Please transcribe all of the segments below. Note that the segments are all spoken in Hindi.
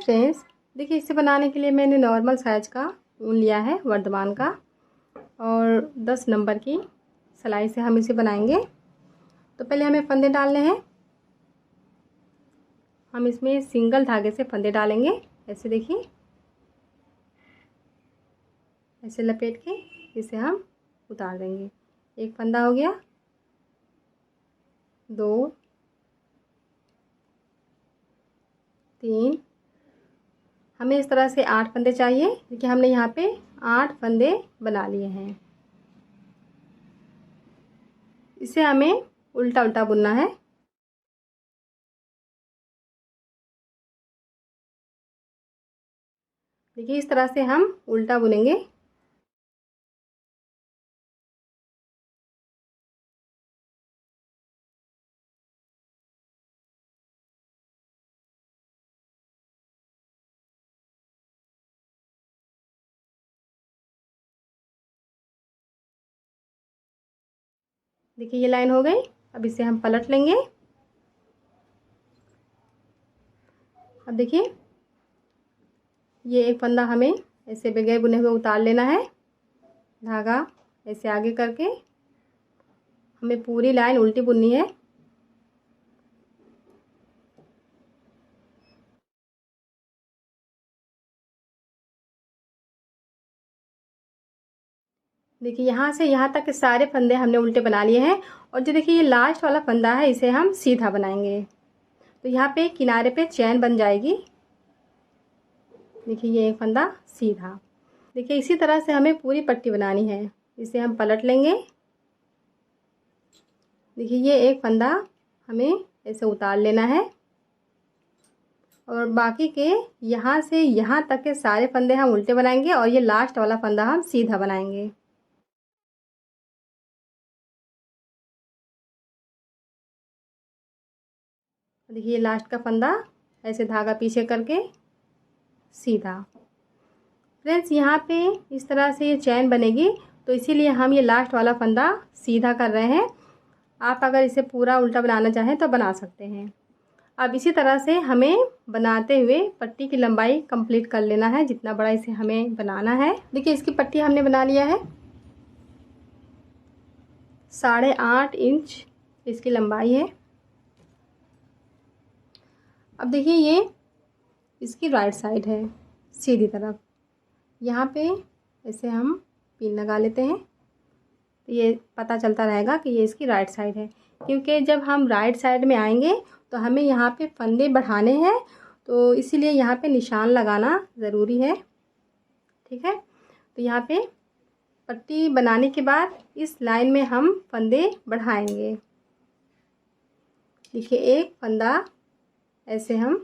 फ्रेंड्स, देखिए इसे बनाने के लिए मैंने नॉर्मल साइज़ का ऊन लिया है वर्धमान का, और 10 नंबर की सिलाई से हम इसे बनाएंगे। तो पहले हमें फंदे डालने हैं। हम इसमें सिंगल धागे से फंदे डालेंगे। ऐसे देखिए, ऐसे लपेट के इसे हम उतार देंगे। एक फंदा हो गया, 2, 3, हमें इस तरह से 8 फंदे चाहिए। देखिए हमने यहाँ पे 8 फंदे बना लिए हैं। इसे हमें उल्टा उल्टा बुनना है। देखिए इस तरह से हम उल्टा बुनेंगे। देखिए ये लाइन हो गई। अब इसे हम पलट लेंगे। अब देखिए ये एक फंदा हमें ऐसे बगैर बुने हुए उतार लेना है। धागा ऐसे आगे करके हमें पूरी लाइन उल्टी बुननी है। देखिए यहाँ से यहाँ तक के सारे फंदे हमने उल्टे बना लिए हैं। और जो देखिए ये लास्ट वाला फंदा है, इसे हम सीधा बनाएंगे। तो यहाँ पे किनारे पे चैन बन जाएगी। देखिए ये एक फंदा सीधा। देखिए इसी तरह से हमें पूरी पट्टी बनानी है। इसे हम पलट लेंगे। देखिए ये एक फंदा हमें ऐसे उतार लेना है, और बाकी के यहाँ से यहाँ तक के सारे फंदे हम उल्टे बनाएंगे, और ये लास्ट वाला फंदा हम सीधा बनाएंगे। देखिए लास्ट का फंदा ऐसे धागा पीछे करके सीधा। फ्रेंड्स यहाँ पे इस तरह से ये चैन बनेगी, तो इसीलिए हम ये लास्ट वाला फंदा सीधा कर रहे हैं। आप अगर इसे पूरा उल्टा बनाना चाहें तो बना सकते हैं। अब इसी तरह से हमें बनाते हुए पट्टी की लंबाई कंप्लीट कर लेना है, जितना बड़ा इसे हमें बनाना है। देखिए इसकी पट्टी हमने बना लिया है। 8.5 इंच इसकी लंबाई है। अब देखिए ये इसकी राइट साइड है, सीधी तरफ। यहाँ पे ऐसे हम पिन लगा लेते हैं, तो ये पता चलता रहेगा कि ये इसकी राइट साइड है। क्योंकि जब हम राइट साइड में आएंगे तो हमें यहाँ पे फंदे बढ़ाने हैं, तो इसीलिए यहाँ पे निशान लगाना ज़रूरी है। ठीक है, तो यहाँ पे पट्टी बनाने के बाद इस लाइन में हम फंदे बढ़ाएंगे। देखिए एक फंदा ऐसे हम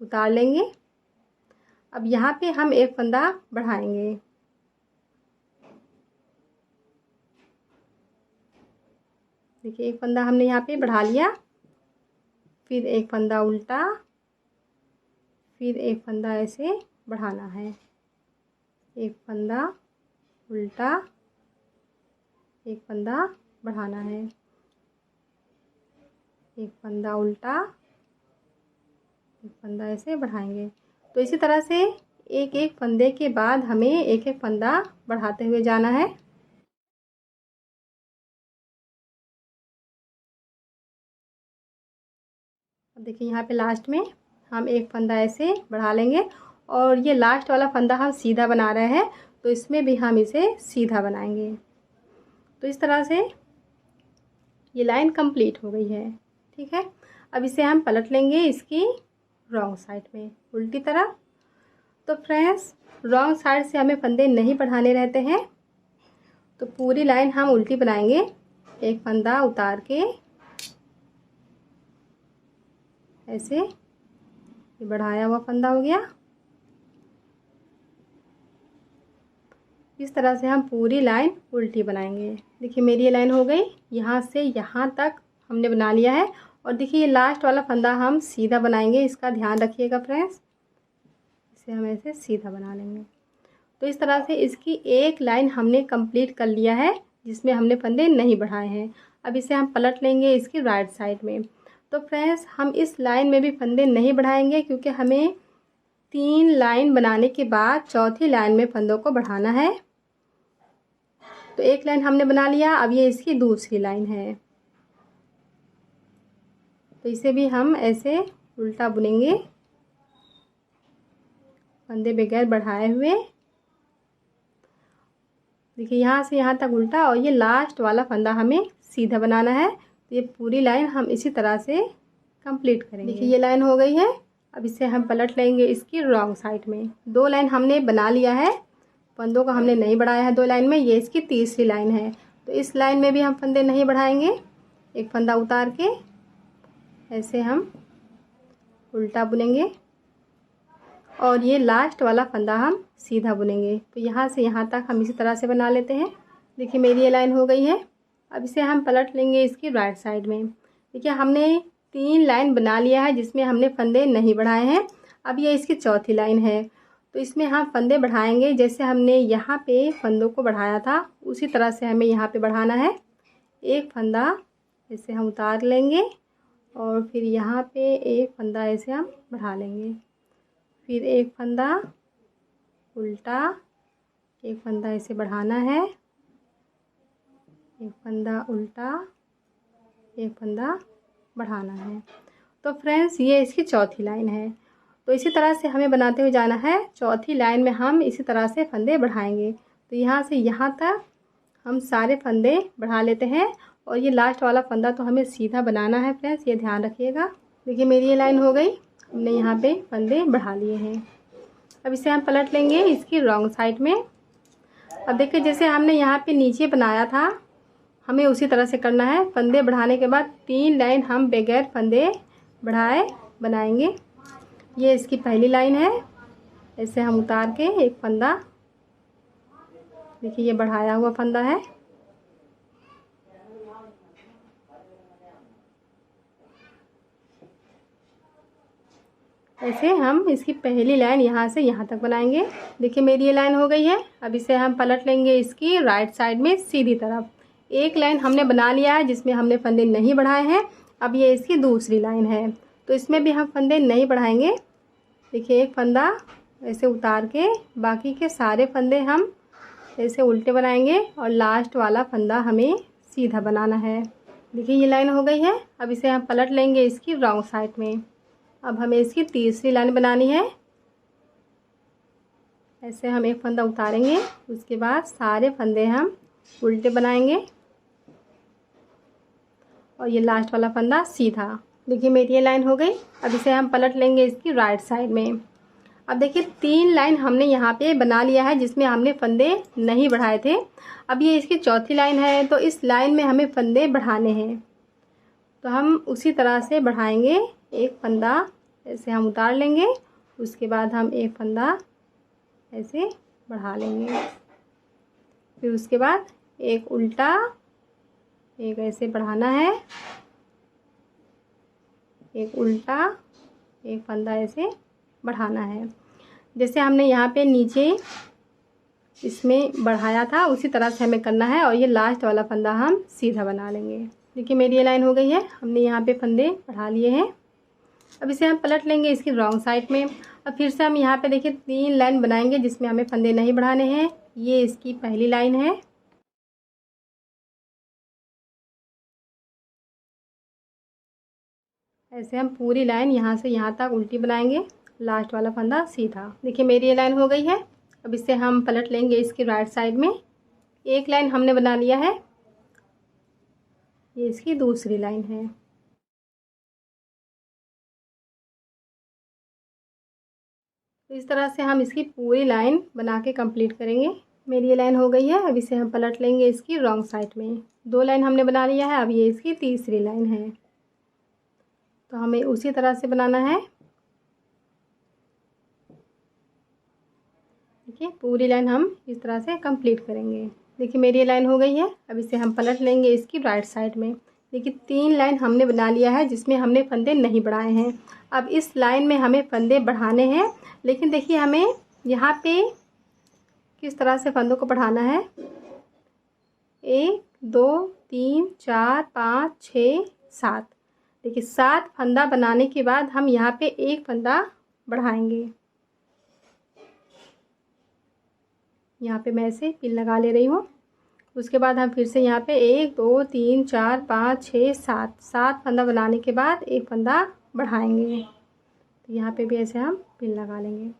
उतार लेंगे। अब यहाँ पे हम एक फंदा बढ़ाएंगे। देखिए एक फंदा हमने यहाँ पे बढ़ा लिया, फिर एक फंदा उल्टा, फिर एक फंदा ऐसे बढ़ाना है। एक फंदा उल्टा, एक फंदा बढ़ाना है। एक फंदा उल्टा, एक फंदा ऐसे बढ़ाएंगे। तो इसी तरह से एक एक फंदे के बाद हमें एक एक फंदा बढ़ाते हुए जाना है। अब देखिए यहाँ पे लास्ट में हम एक फंदा ऐसे बढ़ा लेंगे, और ये लास्ट वाला फंदा हम सीधा बना रहे हैं, तो इसमें भी हम इसे सीधा बनाएंगे। तो इस तरह से ये लाइन कंप्लीट हो गई है। ठीक है, अब इसे हम पलट लेंगे इसकी रॉन्ग साइड में, उल्टी तरफ। तो फ्रेंड्स रॉन्ग साइड से हमें फंदे नहीं बढ़ाने रहते हैं, तो पूरी लाइन हम उल्टी बनाएंगे। एक फंदा उतार के ऐसे, ये बढ़ाया हुआ फंदा हो गया। इस तरह से हम पूरी लाइन उल्टी बनाएंगे। देखिए मेरी ये लाइन हो गई। यहाँ से यहाँ तक हमने बना लिया है, और देखिए ये लास्ट वाला फंदा हम सीधा बनाएंगे। इसका ध्यान रखिएगा फ्रेंड्स, इसे हम ऐसे सीधा बना लेंगे। तो इस तरह से इसकी एक लाइन हमने कंप्लीट कर लिया है, जिसमें हमने फंदे नहीं बढ़ाए हैं। अब इसे हम पलट लेंगे इसकी राइट साइड में। तो फ्रेंड्स हम इस लाइन में भी फंदे नहीं बढ़ाएंगे, क्योंकि हमें 3 लाइन बनाने के बाद चौथी लाइन में फंदों को बढ़ाना है। तो एक लाइन हमने बना लिया, अब ये इसकी दूसरी लाइन है। तो इसे भी हम ऐसे उल्टा बुनेंगे फंदे बगैर बढ़ाए हुए। देखिए यहाँ से यहाँ तक उल्टा, और ये लास्ट वाला फंदा हमें सीधा बनाना है। तो ये पूरी लाइन हम इसी तरह से कंप्लीट करेंगे। देखिए ये लाइन हो गई है। अब इसे हम पलट लेंगे इसकी रॉन्ग साइड में। 2 लाइन हमने बना लिया है, फंदों को हमने नहीं बढ़ाया है 2 लाइन में। ये इसकी तीसरी लाइन है। तो इस लाइन में भी हम फंदे नहीं बढ़ाएंगे। एक फंदा उतार के ऐसे हम उल्टा बुनेंगे, और ये लास्ट वाला फंदा हम सीधा बुनेंगे। तो यहाँ से यहाँ तक हम इसी तरह से बना लेते हैं। देखिए मेरी ये लाइन हो गई है। अब इसे हम पलट लेंगे इसकी राइट साइड में। देखिए हमने 3 लाइन बना लिया है जिसमें हमने फंदे नहीं बढ़ाए हैं। अब ये इसकी चौथी लाइन है, तो इसमें हम फंदे बढ़ाएंगे। जैसे हमने यहाँ पे फंदों को बढ़ाया था उसी तरह से हमें यहाँ पे बढ़ाना है। एक फंदा ऐसे हम उतार लेंगे, और फिर यहाँ पे एक फंदा ऐसे हम बढ़ा लेंगे। फिर एक फंदा उल्टा, एक फंदा ऐसे बढ़ाना है, एक फंदा उल्टा, एक फंदा बढ़ाना है। तो फ्रेंड्स ये इसकी चौथी लाइन है। तो इसी तरह से हमें बनाते हुए जाना है। चौथी लाइन में हम इसी तरह से फंदे बढ़ाएंगे। तो यहाँ से यहाँ तक हम सारे फंदे बढ़ा लेते हैं, और ये लास्ट वाला फंदा तो हमें सीधा बनाना है फ्रेंड्स, ये ध्यान रखिएगा। देखिए मेरी ये लाइन हो गई, हमने यहाँ पे फंदे बढ़ा लिए हैं। अब इसे हम पलट लेंगे इसकी रॉन्ग साइड में। अब देखिए जैसे हमने यहाँ पे नीचे बनाया था, हमें उसी तरह से करना है। फंदे बढ़ाने के बाद 3 लाइन हम बगैर फंदे बढ़ाए बनाएंगे। ये इसकी पहली लाइन है। ऐसे हम उतार के एक फंदा, देखिए ये बढ़ाया हुआ फंदा है। ऐसे हम इसकी पहली लाइन यहाँ से यहाँ तक बनाएंगे। देखिए मेरी ये लाइन हो गई है। अब इसे हम पलट लेंगे इसकी राइट साइड में सीधी तरफ। एक लाइन हमने बना लिया है जिसमें हमने फंदे नहीं बढ़ाए हैं। अब ये इसकी दूसरी लाइन है, तो इसमें भी हम फंदे नहीं बढ़ाएंगे। देखिए एक फंदा ऐसे उतार के बाकी के सारे फंदे हम ऐसे उल्टे बनाएंगे, और लास्ट वाला फंदा हमें सीधा बनाना है। देखिए ये लाइन हो गई है। अब इसे हम पलट लेंगे इसकी रॉन्ग साइड में। अब हमें इसकी तीसरी लाइन बनानी है। ऐसे हम एक फंदा उतारेंगे, उसके बाद सारे फंदे हम उल्टे बनाएंगे, और ये लास्ट वाला फंदा सीधा। देखिए मेरी ये लाइन हो गई। अब इसे हम पलट लेंगे इसकी राइट साइड में। अब देखिए 3 लाइन हमने यहाँ पे बना लिया है जिसमें हमने फंदे नहीं बढ़ाए थे। अब ये इसकी चौथी लाइन है, तो इस लाइन में हमें फंदे बढ़ाने हैं। तो हम उसी तरह से बढ़ाएंगे। एक फंदा ऐसे हम उतार लेंगे, उसके बाद हम एक फंदा ऐसे बढ़ा लेंगे। फिर उसके बाद एक उल्टा, एक ऐसे बढ़ाना है, एक उल्टा, एक फंदा ऐसे बढ़ाना है। जैसे हमने यहाँ पे नीचे इसमें बढ़ाया था उसी तरह से हमें करना है, और ये लास्ट वाला फंदा हम सीधा बना लेंगे। देखिए मेरी ये लाइन हो गई है। हमने यहाँ पे फंदे बढ़ा लिए हैं। अब इसे हम पलट लेंगे इसकी रॉन्ग साइड में। अब फिर से हम यहाँ पे देखिए 3 लाइन बनाएंगे जिसमें हमें फंदे नहीं बढ़ाने हैं। ये इसकी पहली लाइन है। ऐसे हम पूरी लाइन यहाँ से यहाँ तक उल्टी बनाएंगे, लास्ट वाला फंदा सीधा। देखिए मेरी ये लाइन हो गई है। अब इसे हम पलट लेंगे इसकी राइट साइड में। एक लाइन हमने बना लिया है, ये इसकी दूसरी लाइन है। तो इस तरह से हम इसकी पूरी लाइन बना के कंप्लीट करेंगे। मेरी ये लाइन हो गई है। अब इसे हम पलट लेंगे इसकी रॉन्ग साइड में। 2 लाइन हमने बना लिया है, अब ये इसकी तीसरी लाइन है। तो हमें उसी तरह से बनाना है। देखिए पूरी लाइन हम इस तरह से कंप्लीट करेंगे। देखिए मेरी ये लाइन हो गई है। अब इसे हम पलट लेंगे इसकी राइट साइड में। देखिए 3 लाइन हमने बना लिया है जिसमें हमने फंदे नहीं बढ़ाए हैं। अब इस लाइन में हमें फंदे बढ़ाने हैं, लेकिन देखिए हमें यहाँ पे किस तरह से फंदों को बढ़ाना है। 1 2 3 4 5 6 7। देखिए 7 फंदा बनाने के बाद हम यहाँ पे एक फंदा बढ़ाएंगे। यहाँ पे मैं ऐसे पिन लगा ले रही हूँ। उसके बाद हम फिर से यहाँ पे 1 2 3 4 5 6 7 फंदा बनाने के बाद एक फंदा बढ़ाएंगे। तो यहाँ पे भी ऐसे हम पिन लगा लेंगे।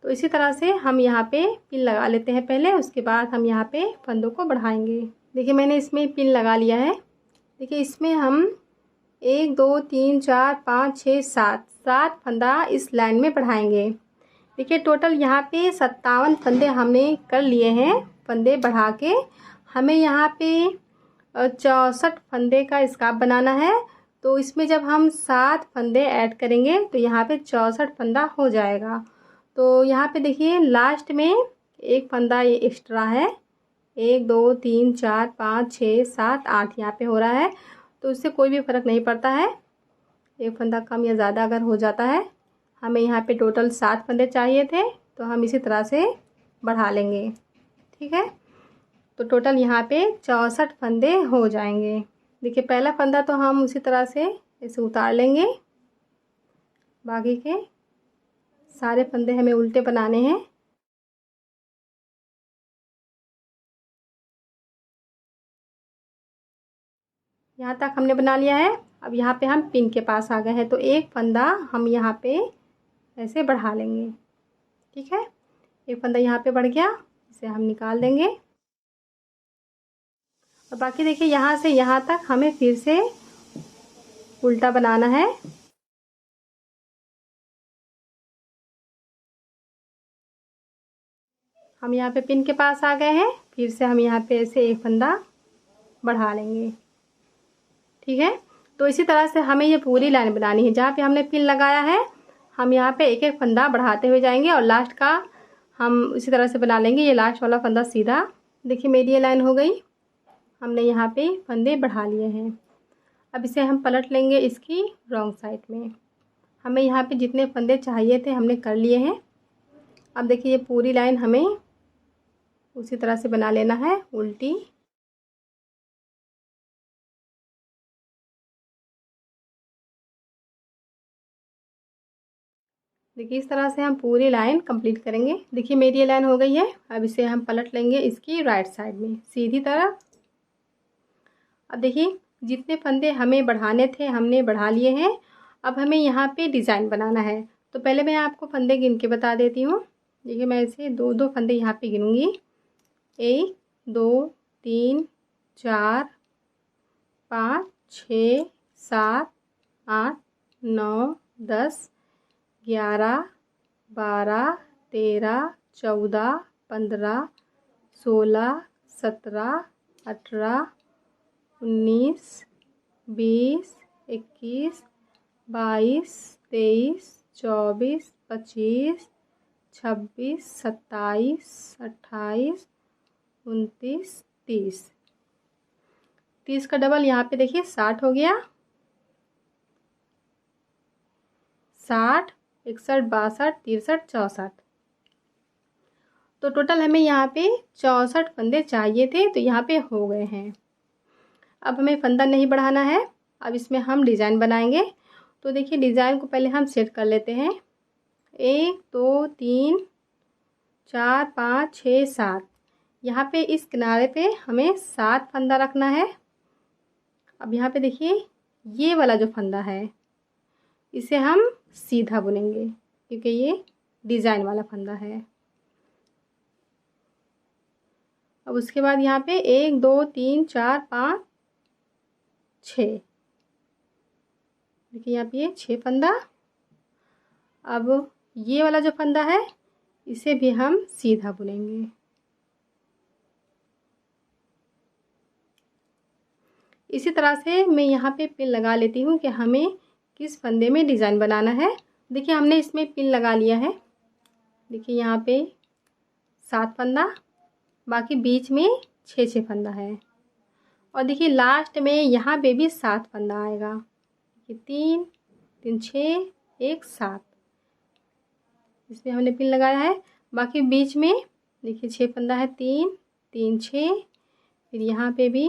तो इसी तरह से हम यहाँ पे पिन लगा लेते हैं पहले, उसके बाद हम यहाँ पे फंदों को बढ़ाएंगे। देखिए मैंने इसमें पिन लगा लिया है। देखिए इसमें हम 1 2 3 4 5 6 7 फंदा इस लाइन में बढ़ाएंगे। देखिए टोटल यहाँ पे 57 फंदे हमने कर लिए हैं। फंदे बढ़ा के हमें यहाँ पे 64 फंदे का स्कार्फ बनाना है। तो इसमें जब हम 7 फंदे ऐड करेंगे तो यहाँ पे 64 फंदा हो जाएगा। तो यहाँ पे देखिए लास्ट में एक फंदा ये एक्स्ट्रा है। 1 2 3 4 5 6 7 8 यहाँ पे हो रहा है। तो इससे कोई भी फ़र्क नहीं पड़ता है, एक फंदा कम या ज़्यादा अगर हो जाता है। हमें यहाँ पे टोटल 7 फंदे चाहिए थे, तो हम इसी तरह से बढ़ा लेंगे। ठीक है, तो टोटल यहाँ पे 64 फंदे हो जाएंगे। देखिए पहला फंदा तो हम उसी तरह से इसे उतार लेंगे। बाकी के सारे फंदे हमें उल्टे बनाने हैं। यहाँ तक हमने बना लिया है। अब यहाँ पे हम पिन के पास आ गए हैं, तो एक फंदा हम यहाँ पे ऐसे बढ़ा लेंगे। ठीक है, एक फंदा यहाँ पे बढ़ गया, इसे हम निकाल देंगे। और बाकी देखिए यहाँ से यहाँ तक हमें फिर से उल्टा बनाना है। हम यहाँ पे पिन के पास आ गए हैं, फिर से हम यहाँ पे ऐसे एक फंदा बढ़ा लेंगे। ठीक है, तो इसी तरह से हमें ये पूरी लाइन बनानी है। जहाँ पे हमने पिन लगाया है हम यहाँ पे एक एक फंदा बढ़ाते हुए जाएंगे और लास्ट का हम इसी तरह से बना लेंगे। ये लास्ट वाला फंदा सीधा। देखिए मेरी ये लाइन हो गई, हमने यहाँ पे फंदे बढ़ा लिए हैं। अब इसे हम पलट लेंगे इसकी रॉन्ग साइड में। हमें यहाँ पे जितने फंदे चाहिए थे हमने कर लिए हैं। अब देखिए ये पूरी लाइन हमें उसी तरह से बना लेना है उल्टी। देखिए इस तरह से हम पूरी लाइन कंप्लीट करेंगे। देखिए मेरी ये लाइन हो गई है। अब इसे हम पलट लेंगे इसकी राइट साइड में सीधी तरफ। अब देखिए जितने फंदे हमें बढ़ाने थे हमने बढ़ा लिए हैं। अब हमें यहाँ पे डिज़ाइन बनाना है। तो पहले मैं आपको फंदे गिन के बता देती हूँ। देखिए मैं ऐसे 2 फंदे यहाँ पे गिनूँगी। 1 2 3 4 5 6 7 8 9 10 11 12 13 14 15 16 17 18 19 20 21 22 23 24 25 26 27 28 29 30। 30 का डबल यहाँ पे देखिए 60 हो गया। 60 61 62 63 64। तो टोटल हमें यहाँ पे 64 फंदे चाहिए थे, तो यहाँ पे हो गए हैं। अब हमें फंदा नहीं बढ़ाना है। अब इसमें हम डिज़ाइन बनाएंगे। तो देखिए डिज़ाइन को पहले हम सेट कर लेते हैं। 1 2 3 4 5 6 7। यहाँ पे इस किनारे पे हमें 7 फंदा रखना है। अब यहाँ पे देखिए ये वाला जो फंदा है इसे हम सीधा बुनेंगे, क्योंकि ये डिज़ाइन वाला फंदा है। अब उसके बाद यहाँ पे 1 2 3 4 5 6। देखिए यहाँ पे 6 फंदा। अब ये वाला जो फंदा है इसे भी हम सीधा बुनेंगे। इसी तरह से मैं यहाँ पे पिन लगा लेती हूँ कि हमें किस फंदे में डिज़ाइन बनाना है। देखिए हमने इसमें पिन लगा लिया है। देखिए यहाँ पे 7 फंदा, बाकी बीच में 6 फंदा है। और देखिए लास्ट में यहाँ पे भी 7 फंदा आएगा। देखिए 3 3 6 1 7, इसमें हमने पिन लगाया है। बाकी बीच में देखिए 6 फंदा है, 3 3 6, फिर यहाँ पे भी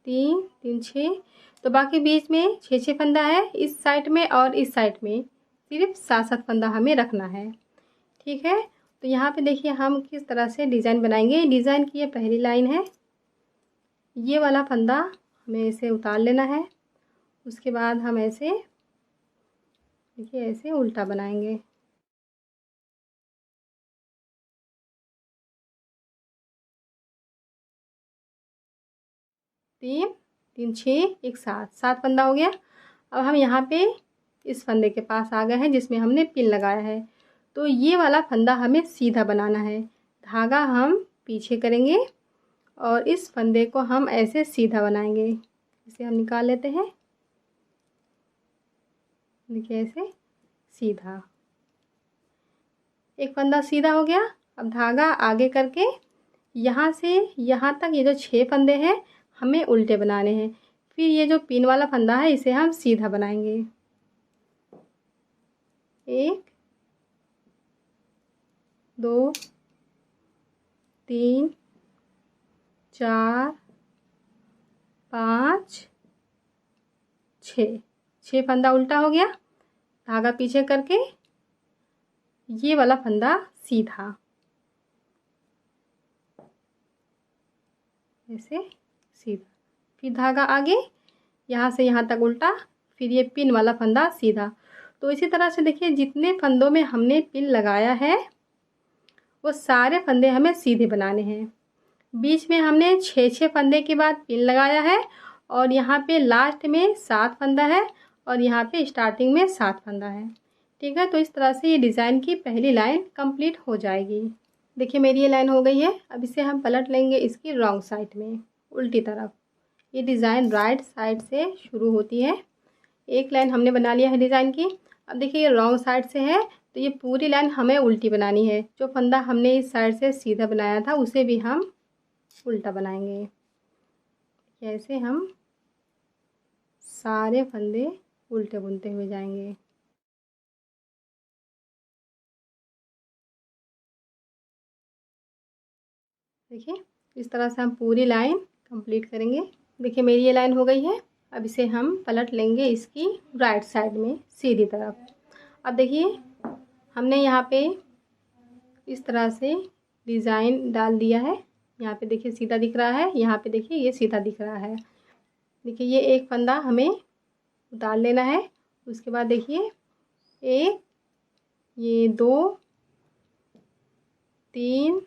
3 3 6। तो बाकी बीच में 6 फंदा है इस साइड में, और इस साइड में सिर्फ 7 फंदा हमें रखना है। ठीक है, तो यहाँ पे देखिए हम किस तरह से डिज़ाइन बनाएंगे। डिज़ाइन की ये पहली लाइन है, ये वाला फंदा हमें ऐसे उतार लेना है। उसके बाद हम ऐसे देखिए ऐसे उल्टा बनाएंगे। 3 3 6 1 7 फंदा हो गया। अब हम यहाँ पे इस फंदे के पास आ गए हैं जिसमें हमने पिन लगाया है। तो ये वाला फंदा हमें सीधा बनाना है। धागा हम पीछे करेंगे और इस फंदे को हम ऐसे सीधा बनाएंगे। इसे हम निकाल लेते हैं। देखिए ऐसे सीधा, एक फंदा सीधा हो गया। अब धागा आगे करके यहाँ से यहाँ तक ये जो 6 फंदे हैं हमें उल्टे बनाने हैं। फिर ये जो पिन वाला फंदा है इसे हम सीधा बनाएंगे। 1 2 3 4 5 6 फंदा उल्टा हो गया। धागा पीछे करके ये वाला फंदा सीधा, ऐसे सीधा, फिर धागा आगे यहाँ से यहाँ तक उल्टा, फिर ये पिन वाला फंदा सीधा। तो इसी तरह से देखिए जितने फंदों में हमने पिन लगाया है वो सारे फंदे हमें सीधे बनाने हैं। बीच में हमने 6 फंदे के बाद पिन लगाया है और यहाँ पे लास्ट में 7 फंदा है और यहाँ पे स्टार्टिंग में 7 फंदा है। ठीक है, तो इस तरह से ये डिज़ाइन की पहली लाइन कंप्लीट हो जाएगी। देखिए मेरी ये लाइन हो गई है। अब इसे हम पलट लेंगे इसकी रॉन्ग साइड में, उल्टी तरफ। ये डिज़ाइन राइट साइड से शुरू होती है। एक लाइन हमने बना लिया है डिज़ाइन की। अब देखिए ये रॉन्ग साइड से है तो ये पूरी लाइन हमें उल्टी बनानी है। जो फंदा हमने इस साइड से सीधा बनाया था उसे भी हम उल्टा बनाएंगे। ऐसे हम सारे फंदे उल्टे बुनते हुए जाएंगे। देखिए इस तरह से हम पूरी लाइन कंप्लीट करेंगे। देखिए मेरी ये लाइन हो गई है। अब इसे हम पलट लेंगे इसकी राइट साइड में सीधी तरफ। अब देखिए हमने यहाँ पे इस तरह से डिज़ाइन डाल दिया है। यहाँ पे देखिए सीधा दिख रहा है, यहाँ पे देखिए ये सीधा दिख रहा है। देखिए ये एक फंदा हमें उतार लेना है। उसके बाद देखिए 1 ये 2 3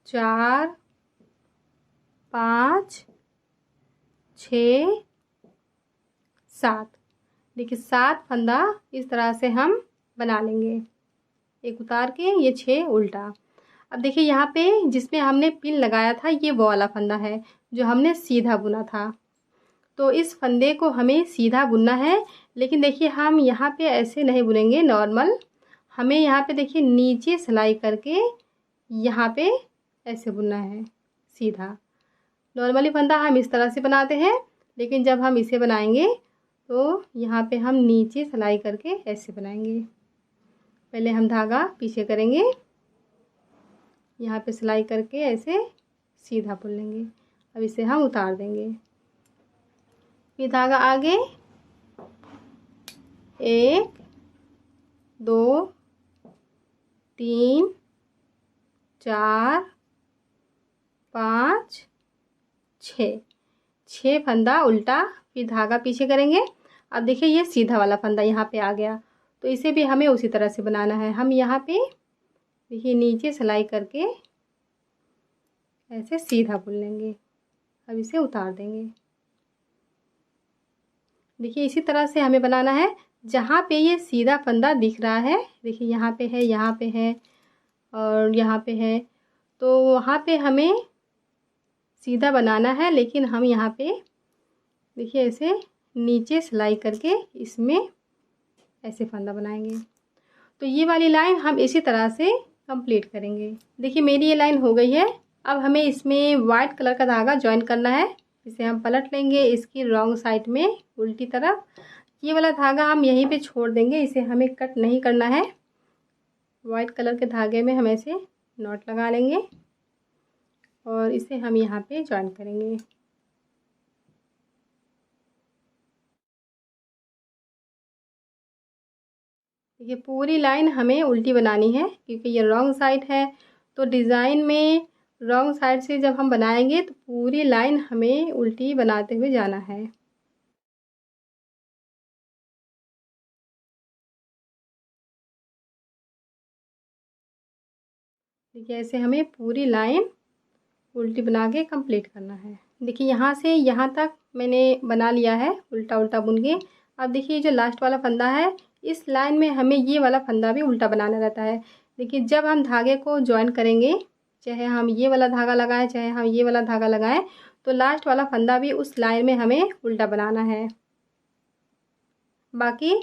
4 5 6 7। देखिए 7 फंदा इस तरह से हम बना लेंगे, एक उतार के ये 6 उल्टा। अब देखिए यहाँ पे जिसमें हमने पिन लगाया था ये वो वाला फंदा है जो हमने सीधा बुना था। तो इस फंदे को हमें सीधा बुनना है, लेकिन देखिए हम यहाँ पे ऐसे नहीं बुनेंगे नॉर्मल। हमें यहाँ पे देखिए नीचे सिलाई करके यहाँ पे ऐसे बुनना है सीधा। नॉर्मली फंदा हम इस तरह से बनाते हैं, लेकिन जब हम इसे बनाएंगे तो यहाँ पे हम नीचे सिलाई करके ऐसे बनाएंगे। पहले हम धागा पीछे करेंगे, यहाँ पे सिलाई करके ऐसे सीधा बुन लेंगे। अब इसे हम उतार देंगे। फिर धागा आगे 1 2 3 4 5 6 फंदा उल्टा, फिर धागा पीछे करेंगे। अब देखिए ये सीधा वाला फंदा यहाँ पे आ गया, तो इसे भी हमें उसी तरह से बनाना है। हम यहाँ पे देखिए नीचे सिलाई करके ऐसे सीधा बुन लेंगे। अब इसे उतार देंगे। देखिए इसी तरह से हमें बनाना है। जहाँ पे ये सीधा फंदा दिख रहा है, देखिए यहाँ पे है, यहाँ पे है और यहाँ पे है, तो वहाँ पे हमें सीधा बनाना है, लेकिन हम यहाँ पे देखिए ऐसे नीचे सिलाई करके इसमें ऐसे फंदा बनाएंगे। तो ये वाली लाइन हम इसी तरह से कंप्लीट करेंगे। देखिए मेरी ये लाइन हो गई है। अब हमें इसमें वाइट कलर का धागा ज्वाइन करना है। इसे हम पलट लेंगे इसकी रॉन्ग साइड में उल्टी तरफ। ये वाला धागा हम यहीं पे छोड़ देंगे, इसे हमें कट नहीं करना है। वाइट कलर के धागे में हम ऐसे नॉट लगा लेंगे और इसे हम यहाँ पे ज्वाइन करेंगे। देखिए पूरी लाइन हमें उल्टी बनानी है क्योंकि ये रॉन्ग साइड है। तो डिज़ाइन में रॉन्ग साइड से जब हम बनाएंगे तो पूरी लाइन हमें उल्टी बनाते हुए जाना है। देखिए ऐसे हमें पूरी लाइन उल्टी बना के कंप्लीट करना है। देखिए यहाँ से यहाँ तक मैंने बना लिया है उल्टा उल्टा बुन के। अब देखिए जो लास्ट वाला फंदा है, इस लाइन में हमें ये वाला फंदा भी उल्टा बनाना रहता है। देखिए जब हम धागे को जॉइन करेंगे, चाहे हम ये वाला धागा लगाएं चाहे हम ये वाला धागा लगाएं, तो लास्ट वाला फंदा भी उस लाइन में हमें उल्टा बनाना है। बाकी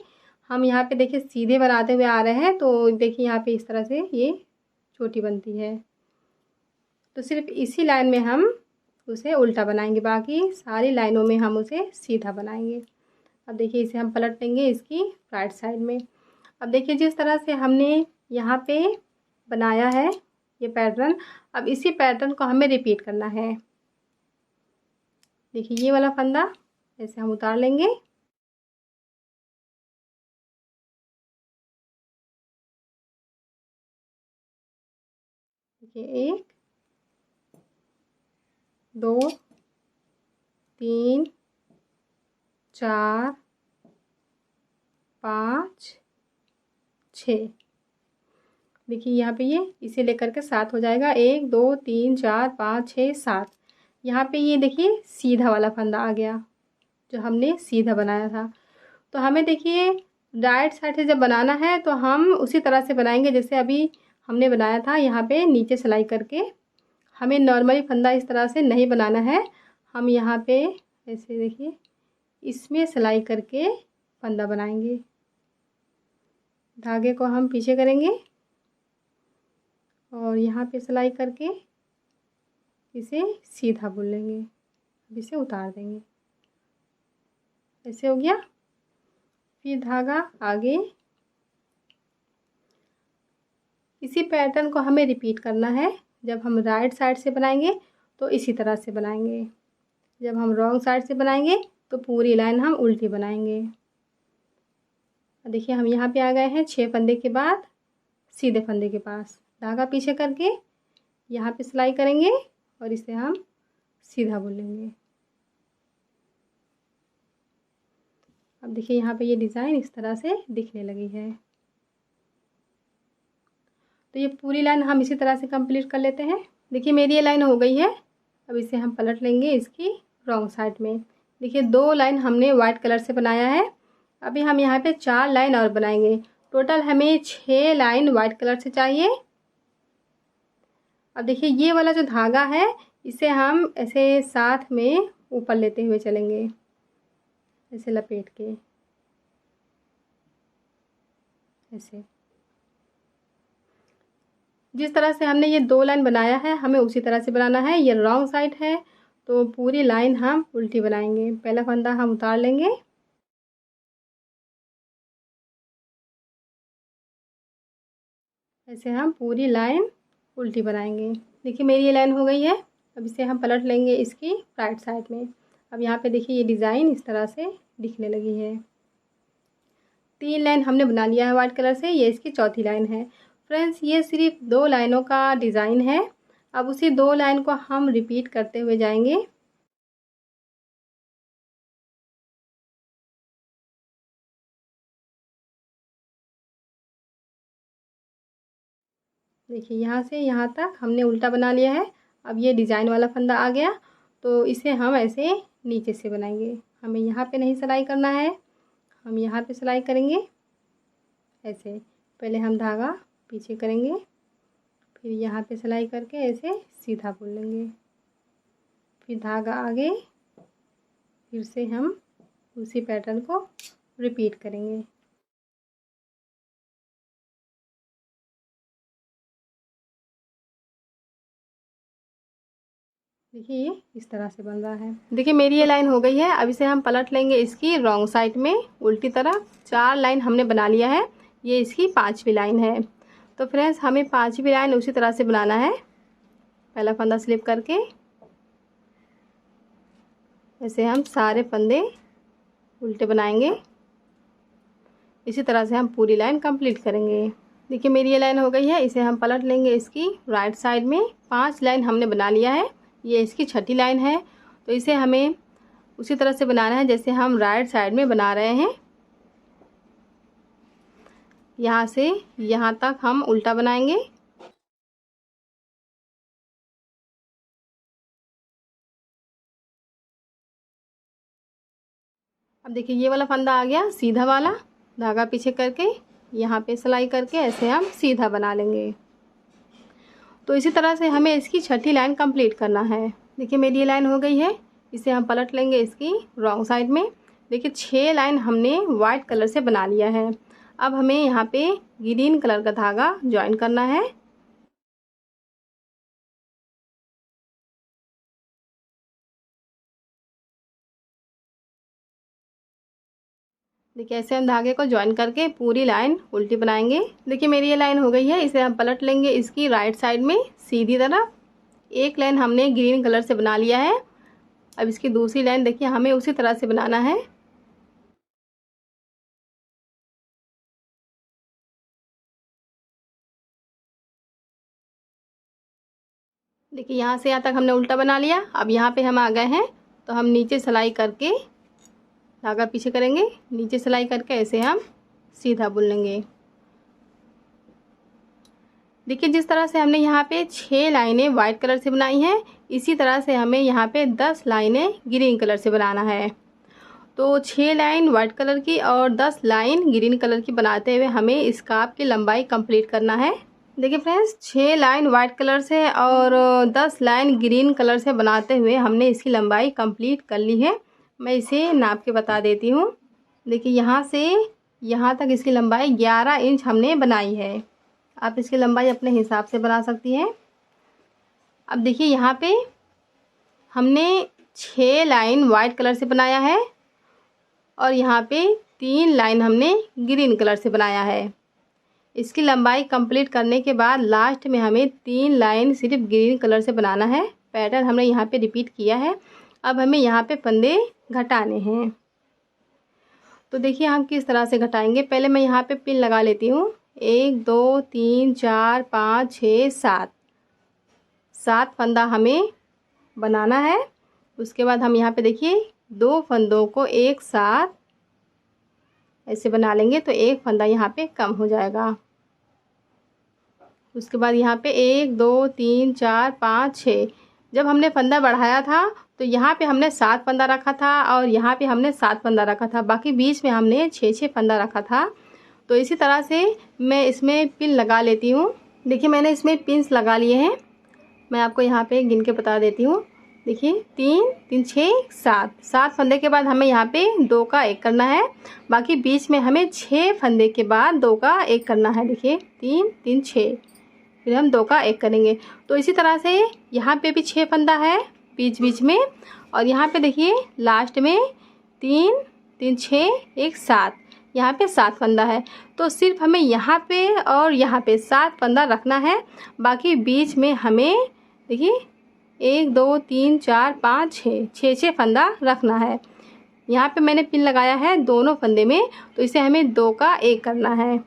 हम यहाँ पे देखिए सीधे बनाते हुए आ रहे हैं, तो देखिए यहाँ पे इस तरह से ये छोटी बनती है। तो सिर्फ इसी लाइन में हम उसे उल्टा बनाएंगे, बाकी सारी लाइनों में हम उसे सीधा बनाएंगे। अब देखिए इसे हम पलट लेंगे इसकी राइट साइड में। अब देखिए जिस तरह से हमने यहाँ पे बनाया है ये पैटर्न, अब इसी पैटर्न को हमें रिपीट करना है। देखिए ये वाला फंदा ऐसे हम उतार लेंगे। देखिए 1 2 3 4 5 6। देखिए यहाँ पे ये इसे लेकर के 7 हो जाएगा। 1 2 3 4 5 6 7। यहाँ पे ये देखिए सीधा वाला फंदा आ गया जो हमने सीधा बनाया था। तो हमें देखिए राइट साइड से जब बनाना है तो हम उसी तरह से बनाएंगे जैसे अभी हमने बनाया था। यहाँ पे नीचे सिलाई करके हमें नॉर्मली फंदा इस तरह से नहीं बनाना है। हम यहाँ पे ऐसे देखिए इसमें सिलाई करके फंदा बनाएंगे। धागे को हम पीछे करेंगे और यहाँ पे सिलाई करके इसे सीधा बुन लेंगे। अब इसे उतार देंगे। ऐसे हो गया। फिर धागा आगे, इसी पैटर्न को हमें रिपीट करना है। जब हम राइट साइड से बनाएंगे तो इसी तरह से बनाएंगे, जब हम रॉन्ग साइड से बनाएंगे तो पूरी लाइन हम उल्टी बनाएंगे। देखिए हम यहाँ पे आ गए हैं 6 फंदे के बाद सीधे फंदे के पास। धागा पीछे करके यहाँ पे सिलाई करेंगे और इसे हम सीधा बुन लेंगे। अब देखिए यहाँ पे ये डिज़ाइन इस तरह से दिखने लगी है। तो ये पूरी लाइन हम इसी तरह से कंप्लीट कर लेते हैं। देखिए मेरी ये लाइन हो गई है। अब इसे हम पलट लेंगे इसकी रॉन्ग साइड में। देखिए 2 लाइन हमने वाइट कलर से बनाया है। अभी हम यहाँ पे 4 लाइन और बनाएंगे। टोटल हमें 6 लाइन वाइट कलर से चाहिए। अब देखिए ये वाला जो धागा है इसे हम ऐसे साथ में ऊपर लेते हुए चलेंगे, ऐसे लपेट के ऐसे। जिस तरह से हमने ये 2 लाइन बनाया है हमें उसी तरह से बनाना है। ये रॉन्ग साइड है तो पूरी लाइन हम उल्टी बनाएंगे। पहला फंदा हम उतार लेंगे, ऐसे हम पूरी लाइन उल्टी बनाएंगे। देखिए मेरी ये लाइन हो गई है। अब इसे हम पलट लेंगे इसकी राइट साइड में। अब यहाँ पे देखिए ये डिज़ाइन इस तरह से दिखने लगी है। 3 लाइन हमने बना लिया है वाइट कलर से, ये इसकी चौथी लाइन है। फ्रेंड्स ये सिर्फ 2 लाइनों का डिज़ाइन है। अब उसी 2 लाइन को हम रिपीट करते हुए जाएंगे। देखिए यहाँ से यहाँ तक हमने उल्टा बना लिया है। अब ये डिज़ाइन वाला फंदा आ गया तो इसे हम ऐसे नीचे से बनाएंगे। हमें यहाँ पे नहीं सिलाई करना है, हम यहाँ पे सिलाई करेंगे ऐसे। पहले हम धागा पीछे करेंगे, फिर यहाँ पे सिलाई करके ऐसे सीधा बुन लेंगे, फिर धागा आगे, फिर से हम उसी पैटर्न को रिपीट करेंगे। देखिए ये इस तरह से बन रहा है। देखिए मेरी ये लाइन हो गई है। अब इसे हम पलट लेंगे इसकी रॉन्ग साइड में उल्टी तरफ। 4 लाइन हमने बना लिया है, ये इसकी 5वीं लाइन है। तो फ्रेंड्स हमें 5वीं लाइन उसी तरह से बनाना है। पहला फंदा स्लिप करके ऐसे हम सारे फंदे उल्टे बनाएंगे। इसी तरह से हम पूरी लाइन कंप्लीट करेंगे। देखिए मेरी ये लाइन हो गई है, इसे हम पलट लेंगे इसकी राइट साइड में। 5 लाइन हमने बना लिया है, ये इसकी छठी लाइन है। तो इसे हमें उसी तरह से बनाना है जैसे हम राइट साइड में बना रहे हैं। यहाँ से यहाँ तक हम उल्टा बनाएंगे। अब देखिए ये वाला फंदा आ गया सीधा वाला, धागा पीछे करके यहाँ पे सिलाई करके ऐसे हम सीधा बना लेंगे। तो इसी तरह से हमें इसकी छठी लाइन कंप्लीट करना है। देखिए मेरी ये लाइन हो गई है, इसे हम पलट लेंगे इसकी रॉन्ग साइड में। देखिए 6 लाइन हमने वाइट कलर से बना लिया है। अब हमें यहाँ पे ग्रीन कलर का धागा ज्वाइन करना है। देखिए ऐसे हम धागे को ज्वाइन करके पूरी लाइन उल्टी बनाएंगे। देखिए मेरी ये लाइन हो गई है, इसे हम पलट लेंगे इसकी राइट साइड में सीधी तरफ। एक लाइन हमने ग्रीन कलर से बना लिया है। अब इसकी दूसरी लाइन देखिए हमें उसी तरह से बनाना है। देखिए यहाँ से यहाँ तक हमने उल्टा बना लिया। अब यहाँ पे हम आ गए हैं, तो हम नीचे सिलाई करके धागा पीछे करेंगे, नीचे सिलाई करके ऐसे हम सीधा बुन लेंगे। देखिए जिस तरह से हमने यहाँ पे 6 लाइनें वाइट कलर से बनाई हैं, इसी तरह से हमें यहाँ पे 10 लाइनें ग्रीन कलर से बनाना है। तो 6 लाइन वाइट कलर की और 10 लाइन ग्रीन कलर की बनाते हुए हमें इस स्कार्फ की लंबाई कंप्लीट करना है। देखिए फ्रेंड्स 6 लाइन वाइट कलर से और 10 लाइन ग्रीन कलर से बनाते हुए हमने इसकी लंबाई कंप्लीट कर ली है। मैं इसे नाप के बता देती हूँ। देखिए यहाँ से यहाँ तक इसकी लंबाई 11 इंच हमने बनाई है। आप इसकी लंबाई अपने हिसाब से बना सकती हैं। अब देखिए यहाँ पे हमने 6 लाइन वाइट कलर से बनाया है और यहाँ पे 3 लाइन हमने ग्रीन कलर से बनाया है। इसकी लंबाई कंप्लीट करने के बाद लास्ट में हमें 3 लाइन सिर्फ ग्रीन कलर से बनाना है। पैटर्न हमने यहाँ पे रिपीट किया है। अब हमें यहाँ पे फंदे घटाने हैं। तो देखिए हम किस तरह से घटाएंगे। पहले मैं यहाँ पे पिन लगा लेती हूँ। 1 2 3 4 5 6 7 7 फंदा हमें बनाना है। उसके बाद हम यहाँ पे देखिए 2 फंदों को एक साथ ऐसे बना लेंगे, तो एक फंदा यहाँ पे कम हो जाएगा। उसके बाद यहाँ पे 1 2 3 4 5 6 जब हमने फंदा बढ़ाया था तो यहाँ पे हमने 7 फंदा रखा था और यहाँ पे हमने 7 फंदा रखा था, बाकी बीच में हमने 6 फंदा रखा था। तो इसी तरह से मैं इसमें पिन लगा लेती हूँ। देखिए मैंने इसमें पिन्स लगा लिए हैं, मैं आपको यहाँ पे गिन के बता देती हूँ। देखिए 3 3 6 7 7 फंदे के बाद हमें यहाँ पे 2 का 1 करना है, बाकी बीच में हमें 6 फंदे के बाद 2 का 1 करना है। देखिए 3 3 6 फिर हम 2 का 1 करेंगे। तो इसी तरह से यहाँ पे भी 6 फंदा है बीच बीच में, और यहाँ पे देखिए लास्ट में 3 3 6 1 7 यहाँ पे 7 फंदा है। तो सिर्फ हमें यहाँ पे और यहाँ पे 7 फंदा रखना है, बाकी बीच में हमें देखिए 1 2 3 4 5 6 फंदा रखना है। यहाँ पे मैंने पिन लगाया है दोनों फंदे में, तो इसे हमें 2 का 1 करना है।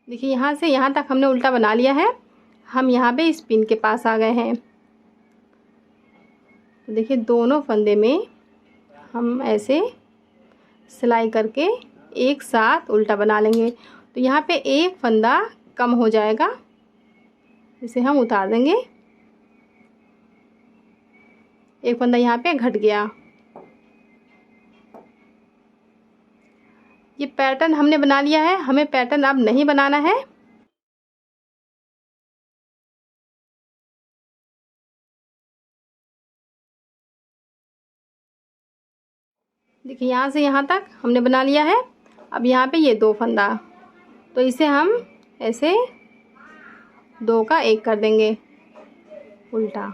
देखिए यहाँ से यहाँ तक हमने उल्टा बना लिया है। हम यहाँ पे इस पिन के पास आ गए हैं। तो देखिए दोनों फंदे में हम ऐसे सिलाई करके एक साथ उल्टा बना लेंगे। तो यहाँ पे एक फंदा कम हो जाएगा, इसे हम उतार देंगे। एक फंदा यहाँ पे घट गया। ये पैटर्न हमने बना लिया है, हमें पैटर्न अब नहीं बनाना है। देखिए यहाँ से यहाँ तक हमने बना लिया है। अब यहाँ पे ये 2 फंदा, तो इसे हम ऐसे 2 का 1 कर देंगे उल्टा,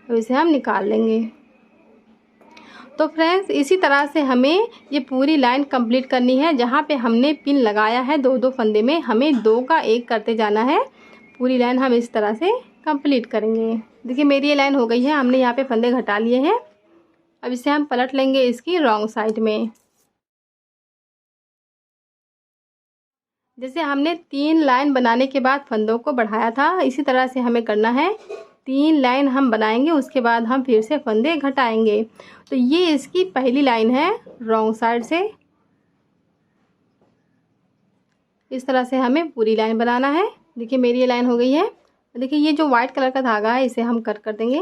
तो इसे हम निकाल लेंगे। तो फ्रेंड्स इसी तरह से हमें ये पूरी लाइन कंप्लीट करनी है। जहाँ पे हमने पिन लगाया है दो दो फंदे में, हमें 2 का 1 करते जाना है। पूरी लाइन हम इस तरह से कंप्लीट करेंगे। देखिए मेरी ये लाइन हो गई है, हमने यहाँ पे फंदे घटा लिए हैं। अब इसे हम पलट लेंगे इसकी रॉन्ग साइड में। जैसे हमने 3 लाइन बनाने के बाद फंदों को बढ़ाया था, इसी तरह से हमें करना है। 3 लाइन हम बनाएंगे, उसके बाद हम फिर से फंदे घटाएंगे। तो ये इसकी पहली लाइन है रॉन्ग साइड से। इस तरह से हमें पूरी लाइन बनाना है। देखिए मेरी ये लाइन हो गई है। देखिए ये जो वाइट कलर का धागा है इसे हम कट कर देंगे।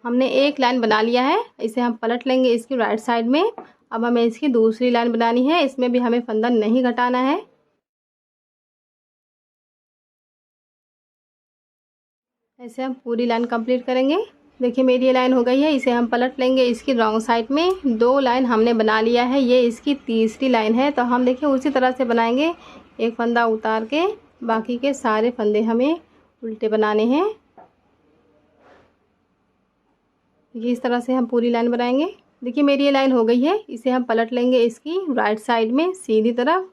हमने एक लाइन बना लिया है, इसे हम पलट लेंगे इसकी राइट साइड में। अब हमें इसकी दूसरी लाइन बनानी है, इसमें भी हमें फंदा नहीं घटाना है। ऐसे हम पूरी लाइन कंप्लीट करेंगे। देखिए मेरी ये लाइन हो गई है, इसे हम पलट लेंगे इसकी रॉन्ग साइड में। 2 लाइन हमने बना लिया है, ये इसकी तीसरी लाइन है। तो हम देखिए उसी तरह से बनाएंगे। एक फंदा उतार के बाकी के सारे फंदे हमें उल्टे बनाने हैं। ये इस तरह से हम पूरी लाइन बनाएंगे। देखिए मेरी ये लाइन हो गई है, इसे हम पलट लेंगे इसकी राइट साइड में सीधी तरफ।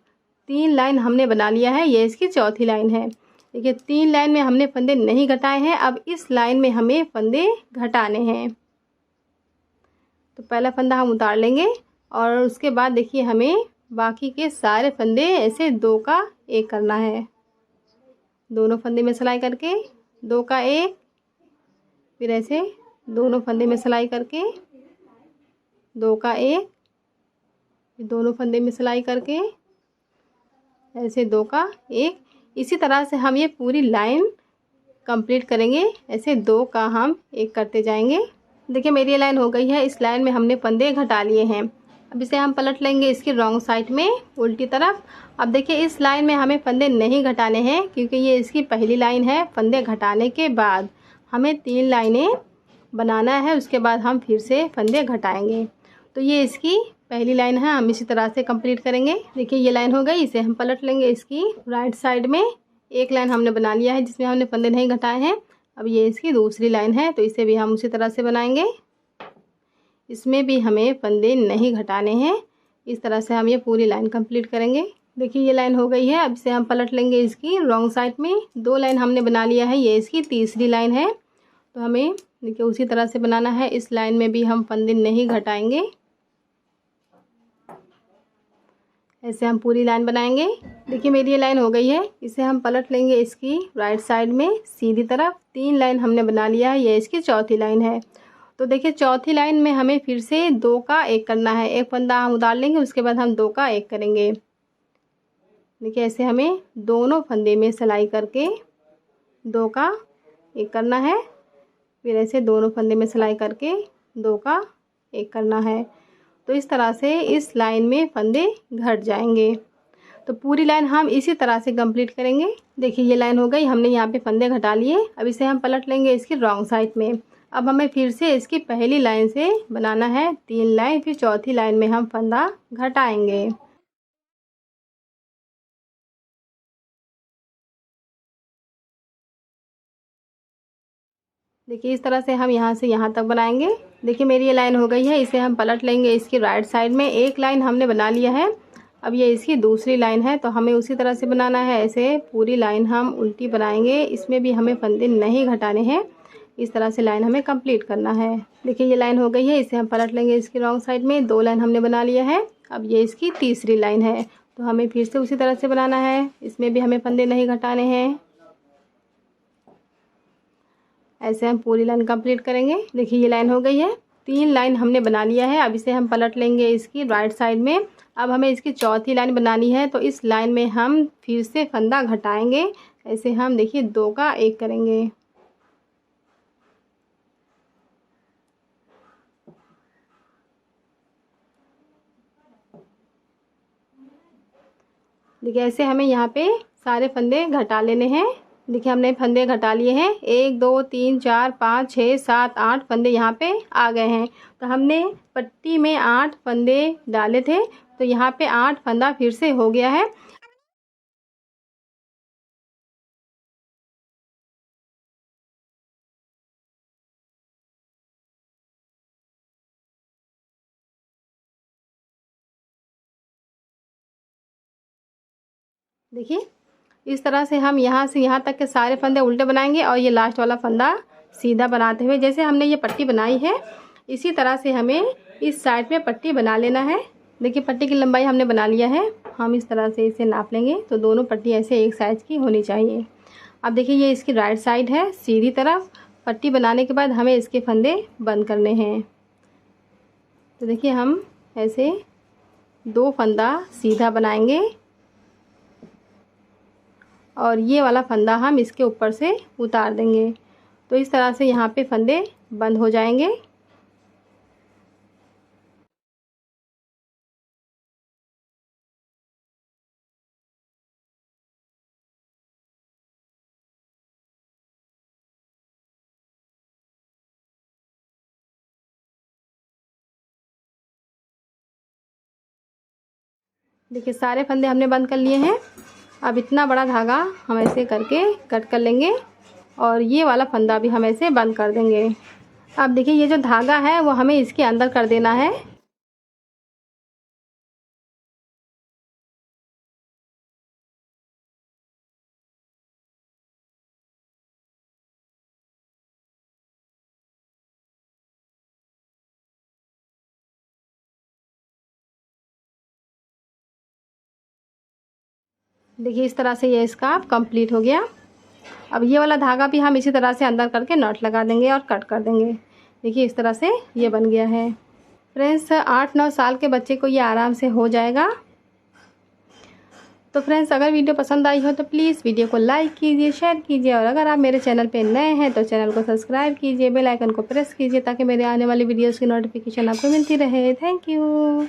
3 लाइन हमने बना लिया है, ये इसकी चौथी लाइन है। देखिए 3 लाइन में हमने फंदे नहीं घटाए हैं, अब इस लाइन में हमें फंदे घटाने हैं। तो पहला फंदा हम उतार लेंगे और उसके बाद देखिए हमें बाकी के सारे फंदे ऐसे 2 का 1 करना है। दोनों फंदे में सिलाई करके 2 का 1, फिर ऐसे दोनों फंदे में सिलाई करके 2 का 1, दोनों फंदे में सिलाई करके ऐसे 2 का 1। इसी तरह से हम ये पूरी लाइन कंप्लीट करेंगे। ऐसे 2 का हम 1 करते जाएंगे। देखिए मेरी ये लाइन हो गई है, इस लाइन में हमने फंदे घटा लिए हैं। अब इसे हम पलट लेंगे इसकी रॉन्ग साइड में उल्टी तरफ। अब देखिए इस लाइन में हमें फंदे नहीं घटाने हैं, क्योंकि ये इसकी पहली लाइन है। फंदे घटाने के बाद हमें 3 लाइनें बनाना है, उसके बाद हम फिर से फंदे घटाएंगे। तो ये इसकी पहली लाइन है, हम इसी तरह से कंप्लीट करेंगे। देखिए ये लाइन हो गई, इसे हम पलट लेंगे इसकी राइट साइड में। एक लाइन हमने बना लिया है जिसमें हमने फंदे नहीं घटाए हैं। अब ये इसकी दूसरी लाइन है, तो इसे भी हम उसी तरह से बनाएंगे। इसमें भी हमें फंदे नहीं घटाने हैं। इस तरह से हम ये पूरी लाइन कंप्लीट करेंगे। देखिए ये लाइन हो गई है, अब इसे हम पलट लेंगे इसकी रॉन्ग साइड में। 2 लाइन हमने बना लिया है, ये इसकी तीसरी लाइन है। तो हमें देखिए उसी तरह से बनाना है। इस लाइन में भी हम फंदे नहीं घटाएंगे। ऐसे हम पूरी लाइन बनाएंगे। देखिए मेरी ये लाइन हो गई है, इसे हम पलट लेंगे इसकी राइट साइड में सीधी तरफ। 3 लाइन हमने बना लिया है, ये इसकी चौथी लाइन है। तो देखिए चौथी लाइन में हमें फिर से 2 का 1 करना है। एक फंदा हम उतार लेंगे, उसके बाद हम 2 का 1 करेंगे। देखिए ऐसे हमें दोनों फंदे में सिलाई करके 2 का 1 करना है। फिर ऐसे दोनों फंदे में सिलाई करके 2 का 1 करना है। तो इस तरह से इस लाइन में फंदे घट जाएंगे। तो पूरी लाइन हम इसी तरह से कंप्लीट करेंगे। देखिए ये लाइन हो गई, हमने यहाँ पे फंदे घटा लिए। अब इसे हम पलट लेंगे इसकी रॉन्ग साइड में। अब हमें फिर से इसकी पहली लाइन से बनाना है 3 लाइन, फिर चौथी लाइन में हम फंदा घटाएंगे। देखिए इस तरह से हम यहाँ से यहाँ तक बनाएंगे। देखिए मेरी ये लाइन हो गई है, इसे हम पलट लेंगे इसकी राइट साइड में। एक लाइन हमने बना लिया है, अब ये इसकी दूसरी लाइन है। तो हमें उसी तरह से बनाना है। ऐसे पूरी लाइन हम उल्टी बनाएंगे, इसमें भी हमें फंदे नहीं घटाने हैं। इस तरह से लाइन हमें कंप्लीट करना है। देखिए ये लाइन हो गई है, इसे हम पलट लेंगे इसकी रॉन्ग साइड में। 2 लाइन हमने बना लिया है, अब ये इसकी तीसरी लाइन है। तो हमें फिर से उसी तरह से बनाना है, इसमें भी हमें फंदे नहीं घटाने हैं। ऐसे हम पूरी लाइन कंप्लीट करेंगे। देखिए ये लाइन हो गई है, 3 लाइन हमने बना लिया है। अब इसे हम पलट लेंगे इसकी राइट साइड में। अब हमें इसकी चौथी लाइन बनानी है, तो इस लाइन में हम फिर से फंदा घटाएंगे। ऐसे हम देखिए 2 का 1 करेंगे। देखिए ऐसे हमें यहाँ पे सारे फंदे घटा लेने हैं। देखिए हमने फंदे घटा लिए हैं। 1 2 3 4 5 6 7 8 फंदे यहाँ पे आ गए हैं। तो हमने पट्टी में 8 फंदे डाले थे, तो यहाँ पे 8 फंदा फिर से हो गया है। देखिए इस तरह से हम यहाँ से यहाँ तक के सारे फंदे उल्टे बनाएंगे और ये लास्ट वाला फंदा सीधा बनाते हुए, जैसे हमने ये पट्टी बनाई है इसी तरह से हमें इस साइड पे पट्टी बना लेना है। देखिए पट्टी की लंबाई हमने बना लिया है, हम इस तरह से इसे नाप लेंगे तो दोनों पट्टी ऐसे एक साइज की होनी चाहिए। अब देखिए ये इसकी राइट साइड है, सीधी तरफ पट्टी बनाने के बाद हमें इसके फंदे बंद करने हैं। तो देखिए हम ऐसे 2 फंदा सीधा बनाएंगे और ये वाला फंदा हम इसके ऊपर से उतार देंगे। तो इस तरह से यहाँ पे फंदे बंद हो जाएंगे। देखिए सारे फंदे हमने बंद कर लिए हैं। अब इतना बड़ा धागा हम ऐसे करके कट कर लेंगे और ये वाला फंदा भी हम ऐसे बंद कर देंगे। अब देखिए ये जो धागा है वो हमें इसके अंदर कर देना है। देखिए इस तरह से ये इसका कंप्लीट हो गया। अब ये वाला धागा भी हम इसी तरह से अंदर करके नॉट लगा देंगे और कट कर देंगे। देखिए इस तरह से ये बन गया है। फ्रेंड्स 8-9 साल के बच्चे को ये आराम से हो जाएगा। तो फ्रेंड्स अगर वीडियो पसंद आई हो तो प्लीज़ वीडियो को लाइक कीजिए, शेयर कीजिए और अगर आप मेरे चैनल पे नए हैं तो चैनल को सब्सक्राइब कीजिए, बेल आइकन को प्रेस कीजिए ताकि मेरे आने वाली वीडियोज़ की नोटिफिकेशन आपको मिलती रहे। Thank you.